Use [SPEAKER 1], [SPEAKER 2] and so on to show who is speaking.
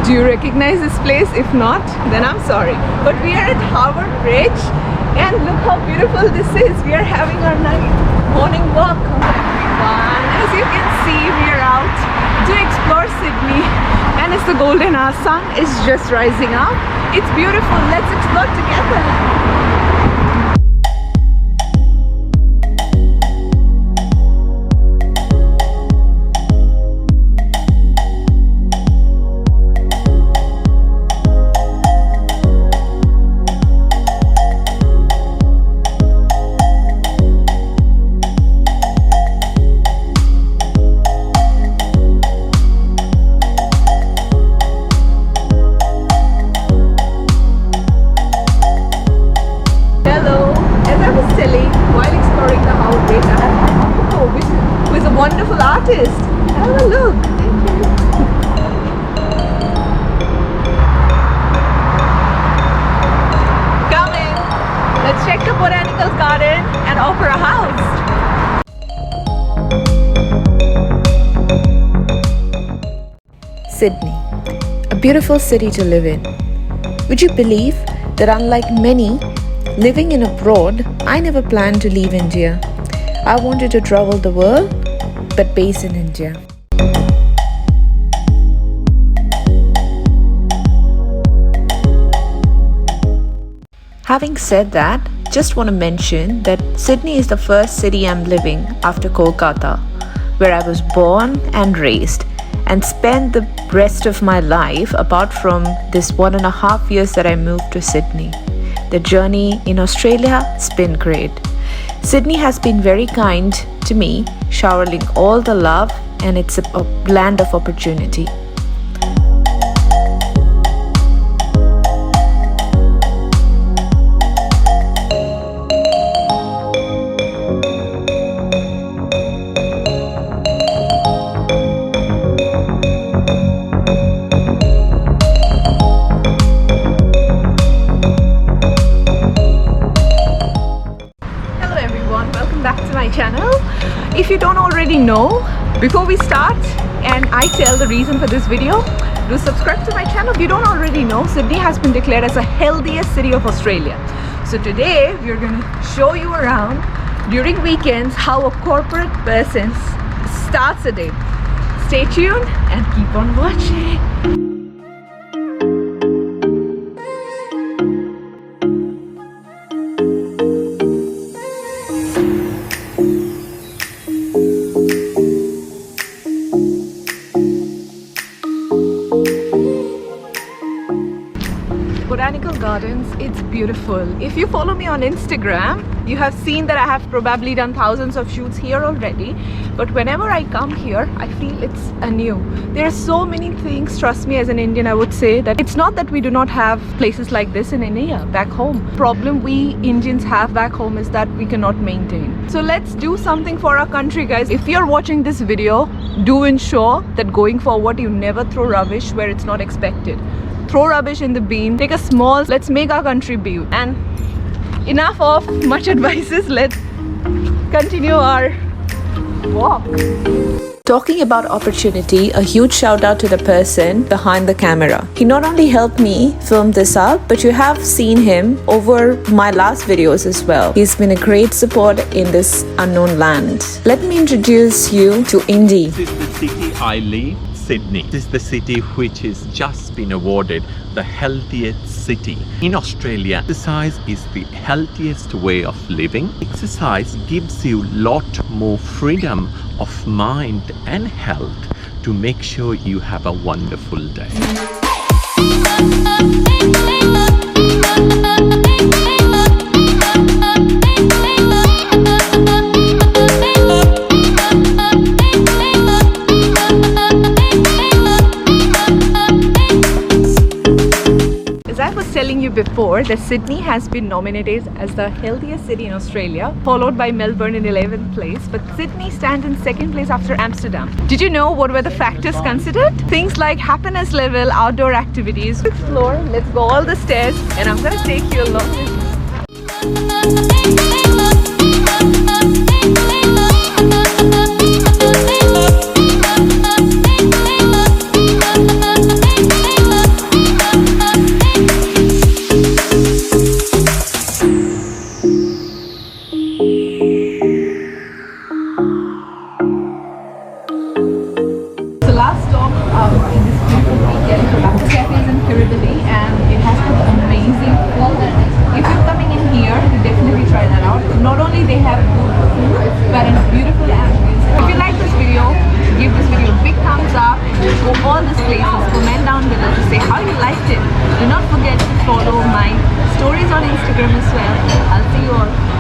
[SPEAKER 1] Do you recognize this place? If not, then I'm sorry. But we are at Harbour Bridge and look how beautiful this is. We are having our morning walk. Everyone, as you can see, we are out to explore Sydney and it's the golden hour. Sun is just rising up. It's beautiful. Let's explore together. Wonderful artist. Have a look. Thank you. Come in. Let's check the botanical garden and opera house.
[SPEAKER 2] Sydney, a beautiful city to live in. Would you believe that unlike many living in abroad, I never planned to leave India. I wanted to travel the world, but based in India. Having said that, just want to mention that Sydney is the first city I'm living after Kolkata, where I was born and raised and spent the rest of my life apart from this 1.5 years that I moved to Sydney. The journey in Australia has been great. Sydney has been very kind to me, showering all the love, and it's a land of opportunity.
[SPEAKER 1] Channel. If you don't already know, before we start and I tell the reason for this video, do subscribe to my channel. If you don't already know, Sydney has been declared as the healthiest city of Australia. So today we're going to show you around during weekends how a corporate person starts a day. Stay tuned and keep on watching. Botanical Gardens, it's beautiful. If you follow me on Instagram, you have seen that I have probably done thousands of shoots here already, but whenever I come here, I feel it's anew. There are so many things, trust me, as an Indian I would say that it's not that we do not have places like this in India, back home. Problem we Indians have back home is that we cannot maintain. So let's do something for our country, guys. If you're watching this video, do ensure that going forward you never throw rubbish where it's not expected. Throw rubbish in the bin, take a small, let's make our country beautiful. And enough of much advices, let's continue our walk.
[SPEAKER 2] Talking about opportunity, a huge shout out to the person behind the camera. He not only helped me film this up, but you have seen him over my last videos as well. He's been a great support in this unknown land. Let me introduce you to Indy.
[SPEAKER 3] This is the city I live. Sydney. This is the city which has just been awarded the healthiest city in Australia. Exercise is the healthiest way of living. Exercise gives you a lot more freedom of mind and health to make sure you have a wonderful day.
[SPEAKER 1] telling you before that Sydney has been nominated as the healthiest city in Australia, followed by Melbourne in 11th place, but Sydney stands in 2nd place after Amsterdam. Did you know what were the factors considered? Things like happiness level, outdoor activities. Explore, let's go all the stairs, and I'm gonna take you along with me. Not only they have good food, but it's beautiful ambience. If you like this video, give this video a big thumbs up. Go all these places. Comment down below to say how you liked it. Do not forget to follow my stories on Instagram as well. I'll see you all